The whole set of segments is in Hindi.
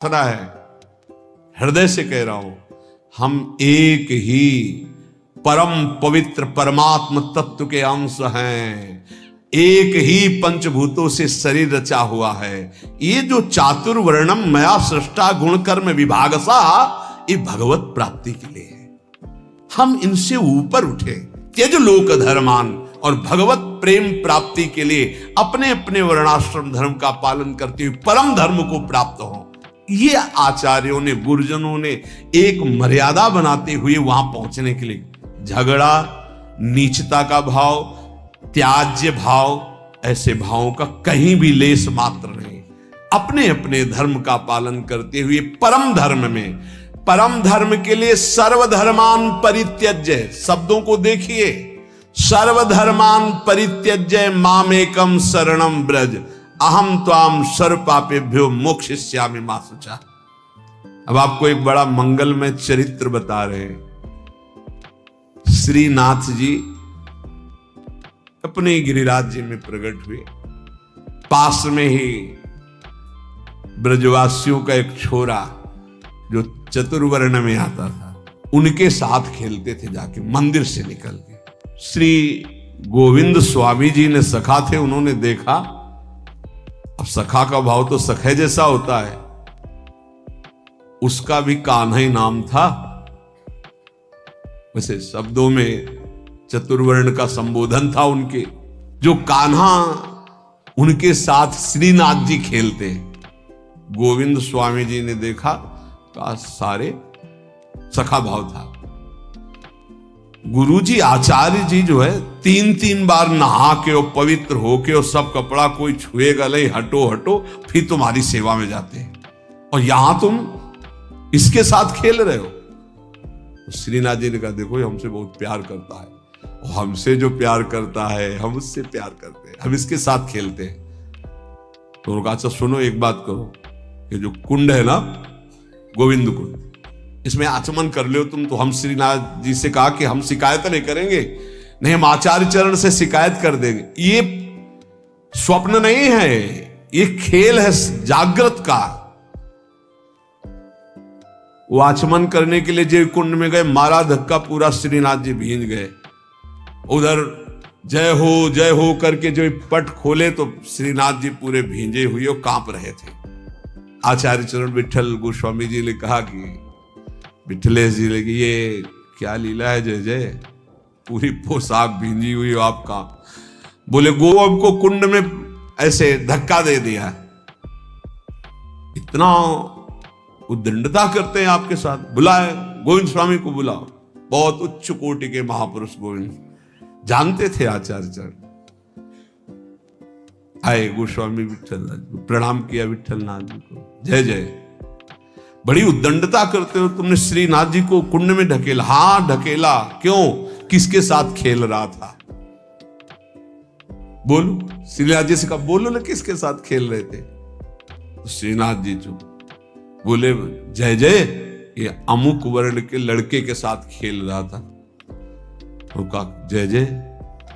सुना है, हृदय से कह रहा हूं, हम एक ही परम पवित्र परमात्म तत्व के अंश हैं। एक ही पंचभूतों से शरीर रचा हुआ है। ये जो चातुर्वर्णम मया सृष्टा गुण कर्म विभागसा, ये भगवत प्राप्ति के लिए है। हम इनसे ऊपर उठे, त्यज लोक धर्मान, और भगवत प्रेम प्राप्ति के लिए अपने अपने वर्णाश्रम धर्म का पालन करते हुए परम धर्म को प्राप्त हो। ये आचार्यों ने, गुरुजनों ने एक मर्यादा बनाते हुए वहां पहुंचने के लिए, झगड़ा, नीचता का भाव, त्याज्य भाव, ऐसे भावों का कहीं भी लेस मात्र नहीं। अपने अपने धर्म का पालन करते हुए परम धर्म में, परम धर्म के लिए सर्वधर्मान परित्यज्य, शब्दों को देखिए, सर्वधर्मान परित्यज्य मामेकम शरणम ब्रज अहम त्वाम सर्व पापेभ्यो मोक्षयिष्यामि मा शुचा। अब आपको एक बड़ा मंगलमय चरित्र बता रहे हैं। श्रीनाथ जी अपने गिरिराज जी में प्रकट हुए। पास में ही ब्रजवासियों का एक छोरा जो चतुर्वर्ण में आता था, उनके साथ खेलते थे जाके मंदिर से निकल के। श्री गोविंद स्वामी जी ने सखा थे, उन्होंने देखा। अब सखा का भाव तो सखे जैसा होता है, उसका भी कान्हा ही नाम था। वैसे शब्दों में चतुर्वर्ण का संबोधन था उनके। जो कान्हा उनके साथ श्रीनाथ जी खेलते, गोविंद स्वामी जी ने देखा का सारे सखा भाव था। गुरुजी आचार्य जी जो है 3-3 बार नहा के और पवित्र होके और सब कपड़ा कोई छुएगा नहीं, हटो हटो, फिर तुम्हारी सेवा में जाते हैं, और यहां तुम इसके साथ खेल रहे हो। तो श्रीनाथ जी ने कहा, देखो ये हमसे बहुत प्यार करता है, और हमसे जो प्यार करता है हम उससे प्यार करते हैं, हम इसके साथ खेलते हैं। तो उन्होंने कहा, अच्छा सुनो, एक बात करो, ये जो कुंड है ना, गोविंद कुंड, इसमें आचमन कर लो तुम। तो हम श्रीनाथ जी से कहा कि हम शिकायत नहीं करेंगे, नहीं हम आचार्य चरण से शिकायत कर देंगे। ये स्वप्न नहीं है, ये खेल है जागृत का। वो आचमन करने के लिए जो कुंड में गए, मारा धक्का, पूरा श्रीनाथ जी भींज गए। उधर जय हो करके जो पट खोले तो श्रीनाथ जी पूरे भींजे हुए और कांप रहे थे। आचार्य चरण विठल गोस्वामी जी ने कहा कि विठलेश जी लगी, ये क्या लीला है जय जय, पूरी पोशाक भींजी हुई हो आपका। बोले गोवब को कुंड में ऐसे धक्का दे दिया, इतना उद्दंडता करते हैं आपके साथ। बुलाए गोविंद स्वामी को, बुलाओ। बहुत उच्च कोटि के महापुरुष गोविंद जानते थे आचार्य चरण। आए गोस्वामी विठल, प्रणाम किया विठल नाथ जी को, जय जय। बड़ी उद्दंडता करते हो तुमने श्रीनाथ जी को कुंड में ढकेला। हाँ ढकेला, क्यों, किसके साथ खेल रहा था? बोलो। श्रीनाथ जी से कहा, बोलो ना किसके साथ खेल रहे थे? तो श्रीनाथ जी चुप। बोले, जय जय ये अमुक वर्ण के लड़के के साथ खेल रहा था। उनका जय जय।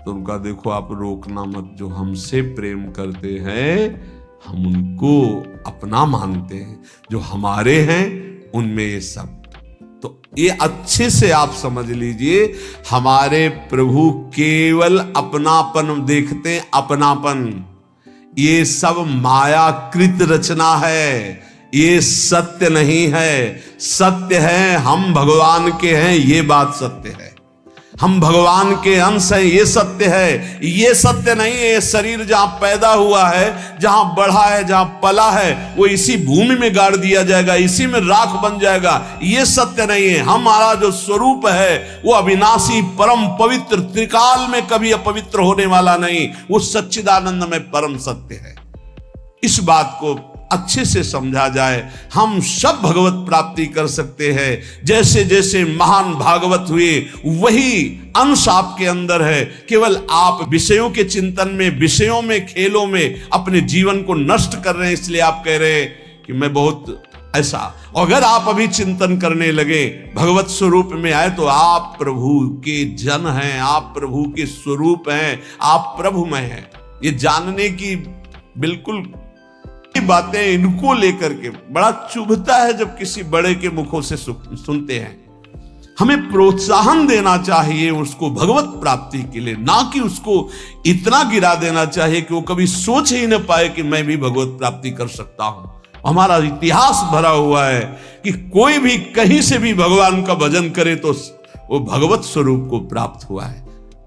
तो उनका, देखो आप रोकना मत, जो हमसे प्रेम करते हैं हम उनको अपना मानते हैं, जो हमारे हैं उनमें ये सब। तो ये अच्छे से आप समझ लीजिए, हमारे प्रभु केवल अपनापन देखते हैं, अपनापन। ये सब मायाकृत रचना है, ये सत्य नहीं है। सत्य है हम भगवान के हैं, ये बात सत्य है। हम भगवान के अंश हैं, ये सत्य है। ये सत्य नहीं है शरीर जहां पैदा हुआ है, जहां बढ़ा है, जहां पला है, वो इसी भूमि में गाड़ दिया जाएगा, इसी में राख बन जाएगा। ये सत्य नहीं है। हमारा जो स्वरूप है वो अविनाशी, परम पवित्र, त्रिकाल में कभी अपवित्र होने वाला नहीं, वो सच्चिदानंद में परम सत्य है। इस बात को अच्छे से समझा जाए, हम सब भगवत प्राप्ति कर सकते हैं। जैसे जैसे महान भागवत हुए, वही अंश आपके अंदर है। केवल आप विषयों के चिंतन में, विषयों में, खेलों में अपने जीवन को नष्ट कर रहे हैं, इसलिए आप कह रहे हैं कि मैं बहुत ऐसा। अगर आप अभी चिंतन करने लगे, भगवत स्वरूप में आए, तो आप प्रभु के जन हैं, आप प्रभु के स्वरूप हैं, आप प्रभुमय हैं। ये जानने की बिल्कुल बातें इनको लेकर के बड़ा चुभता है जब किसी बड़े के मुखों से सुनते हैं। हमें प्रोत्साहन देना चाहिए उसको भगवत प्राप्ति के लिए, ना कि उसको इतना गिरा देना चाहिए कि वो कभी सोच ही न पाए कि मैं भी भगवत प्राप्ति कर सकता हूं। हमारा इतिहास भरा हुआ है कि कोई भी कहीं से भी भगवान का भजन करे तो वो भगवत स्वरूप को प्राप्त हुआ है,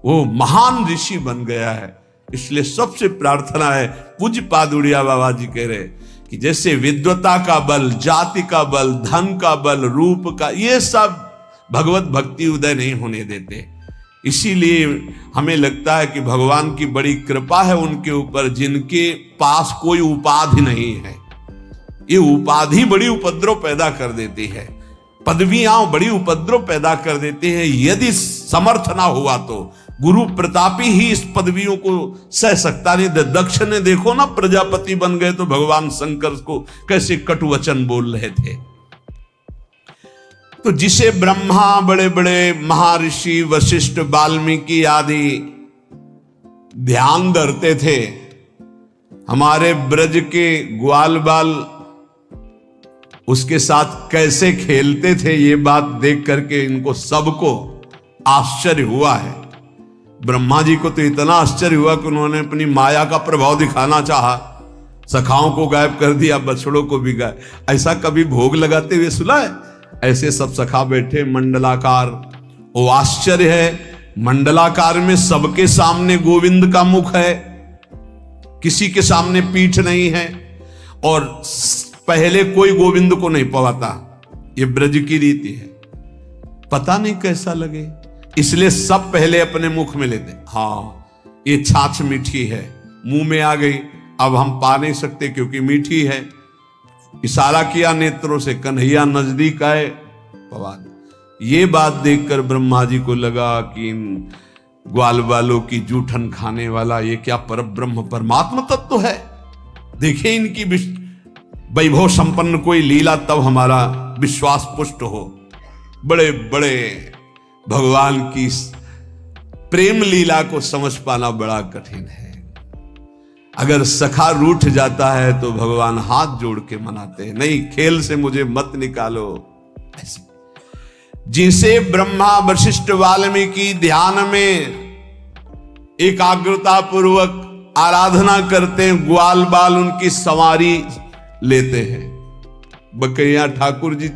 वो महान ऋषि बन गया है। इसलिए सबसे प्रार्थना है, पूज्य पादुड़िया बाबा जी कह रहे कि जैसे विद्वता का बल, जाति का बल, धन का बल, रूप का, ये सब भगवत भक्ति उदय नहीं होने देते। इसीलिए हमें लगता है कि भगवान की बड़ी कृपा है उनके ऊपर जिनके पास कोई उपाधि नहीं है। ये उपाधि बड़ी उपद्रव पैदा कर देती है, पदवियां बड़ी उपद्रव पैदा कर देती है। यदि समर्थ ना हुआ तो गुरु प्रतापी ही इस पदवियों को सह सकता नहीं। दक्ष ने देखो ना, प्रजापति बन गए तो भगवान शंकर को कैसे कटु वचन बोल रहे थे। तो जिसे ब्रह्मा, बड़े बड़े महर्षि वशिष्ठ, वाल्मीकि आदि ध्यान धरते थे, हमारे ब्रज के ग्वाल बाल उसके साथ कैसे खेलते थे, ये बात देख करके इनको सबको आश्चर्य हुआ है। ब्रह्मा जी को तो इतना आश्चर्य हुआ कि उन्होंने अपनी माया का प्रभाव दिखाना चाहा, सखाओं को गायब कर दिया, बछड़ों को भी गायब। ऐसा कभी भोग लगाते हुए सुना है? ऐसे सब सखा बैठे मंडलाकार। वो आश्चर्य है, मंडलाकार में सबके सामने गोविंद का मुख है, किसी के सामने पीठ नहीं है, और पहले कोई गोविंद को नहीं पवाता। ये ब्रज की रीति है, पता नहीं कैसा लगे, इसलिए सब पहले अपने मुख में लेते। हाँ, ये छाछ मीठी है, मुंह में आ गई, अब हम पा नहीं सकते क्योंकि मीठी है। इशारा किया नेत्रों से, कन्हैया नजदीक आए, पवा दे। ये बात देखकर ब्रह्मा जी को लगा कि इन ग्वाल बालों की जूठन खाने वाला ये क्या परब्रह्म परमात्मा तत्व है। देखिए इनकी वैभव संपन्न कोई लीला, तब हमारा विश्वास पुष्ट हो। बड़े बड़े भगवान की प्रेम लीला को समझ पाना बड़ा कठिन है। अगर सखा रूठ जाता है तो भगवान हाथ जोड़ के मनाते हैं, नहीं खेल से मुझे मत निकालो। ऐसे जिसे ब्रह्मा, वशिष्ठ, वाल्मीकि ध्यान में एकाग्रता पूर्वक आराधना करते हैं, ग्वाल बाल उनकी सवारी लेते हैं। बकैया ठाकुर जी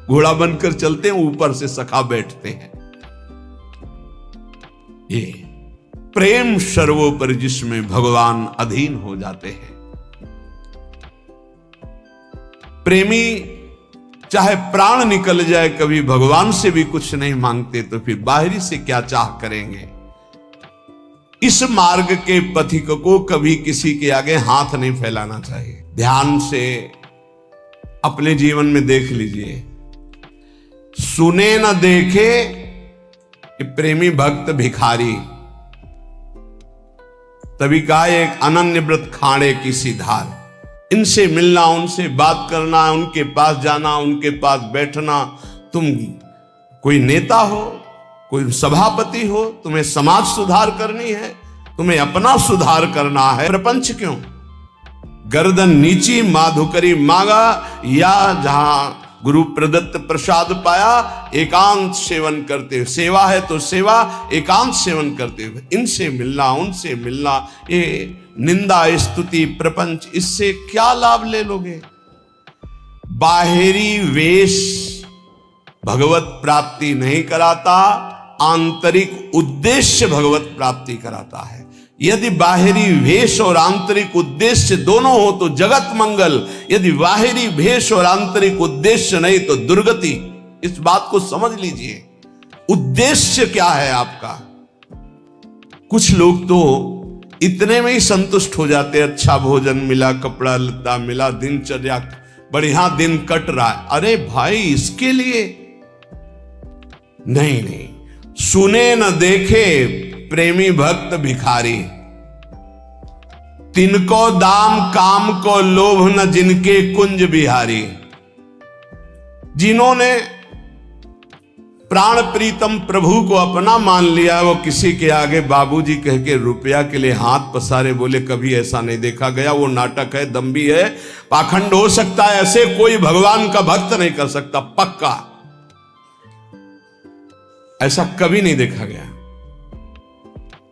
घोड़ा बनकर चलते हैं, ऊपर से सखा बैठते हैं। ये प्रेम सर्वोपरि जिसमें भगवान अधीन हो जाते हैं। प्रेमी चाहे प्राण निकल जाए, कभी भगवान से भी कुछ नहीं मांगते, तो फिर बाहरी से क्या चाह करेंगे। इस मार्ग के पथिक को कभी किसी के आगे हाथ नहीं फैलाना चाहिए। ध्यान से अपने जीवन में देख लीजिए, सुने न देखे कि प्रेमी भक्त भिखारी। तभी कहा एक अनन्य व्रत खाड़े की सी धार। इनसे मिलना, उनसे बात करना, उनके पास जाना, उनके पास बैठना। तुम कोई नेता हो, कोई सभापति हो, तुम्हें समाज सुधार करनी है, तुम्हें अपना सुधार करना है, प्रपंच क्यों? गर्दन नीची माधुकरी मांगा, या जहां गुरु प्रदत्त प्रसाद पाया एकांत सेवन करते हुए। सेवा है तो सेवा, एकांत सेवन करते हुए। इनसे मिलना, उनसे मिलना, ये निंदा स्तुति प्रपंच, इससे क्या लाभ ले लोगे? बाहरी वेश भगवत प्राप्ति नहीं कराता, आंतरिक उद्देश्य भगवत प्राप्ति कराता है। यदि बाहरी वेश और आंतरिक उद्देश्य दोनों हो तो जगत मंगल, यदि बाहरी वेश और आंतरिक उद्देश्य नहीं तो दुर्गति। इस बात को समझ लीजिए, उद्देश्य क्या है आपका। कुछ लोग तो इतने में ही संतुष्ट हो जाते हैं, अच्छा भोजन मिला, कपड़ा लत्ता मिला, दिनचर्या बढ़िया दिन कट रहा है। अरे भाई, इसके लिए नहीं नहीं, सुने न देखे प्रेमी भक्त भिखारी। तिनको दाम काम को लोभ न जिनके कुंज बिहारी। जिन्होंने प्राण प्रीतम प्रभु को अपना मान लिया। वो किसी के आगे बाबूजी कह के रुपया के लिए हाथ पसारे, बोले कभी ऐसा नहीं देखा गया, वो नाटक है, दम्भी है, पाखंड हो सकता है, ऐसे कोई भगवान का भक्त नहीं कर सकता, पक्का ऐसा कभी नहीं देखा गया।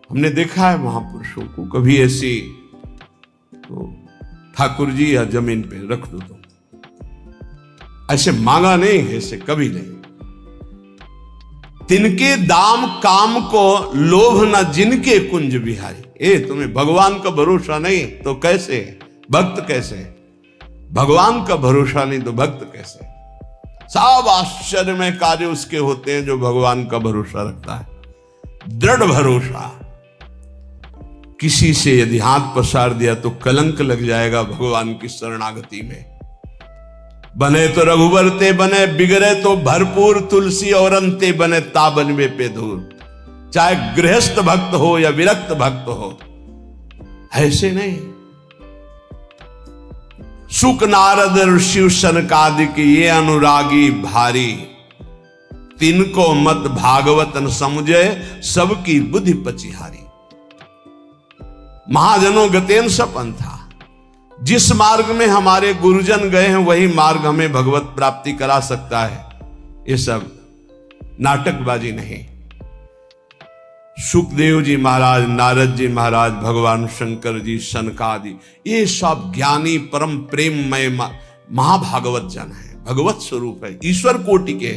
हमने देखा है महापुरुषों को, कभी ऐसी तो ठाकुर जी या जमीन पे रख दो तो ऐसे मांगा नहीं, ऐसे कभी नहीं। तिनके दाम काम को लोभ न जिनके कुंज बिहारी। तुम्हें भगवान का भरोसा नहीं तो कैसे भक्त, कैसे भगवान का भरोसा नहीं तो भक्त कैसे। सब आश्चर्यमय कार्य उसके होते हैं जो भगवान का भरोसा रखता है। दृढ़ भरोसा, किसी से यदि हाथ पसार दिया तो कलंक लग जाएगा भगवान की शरणागति में। बने तो रघुवर ते बने, बिगड़े तो भरपूर तुलसी और अंते बने ताबन में पे धूर। चाहे गृहस्थ भक्त हो या विरक्त भक्त हो, ऐसे नहीं। सुक नारद शिव सनकादिक ये अनुरागी भारी, तिनको मत भागवत न समझे सबकी बुद्धि पचिहारी। महाजनों गतेन सपन था, जिस मार्ग में हमारे गुरुजन गए हैं वही मार्ग हमें भगवत प्राप्ति करा सकता है। ये सब नाटकबाजी नहीं। सुखदेव जी महाराज, नारद जी महाराज, भगवान शंकर जी, सनकादि, ये सब ज्ञानी परम प्रेममय महाभागवत जन है, भगवत स्वरूप है, ईश्वर कोटि के।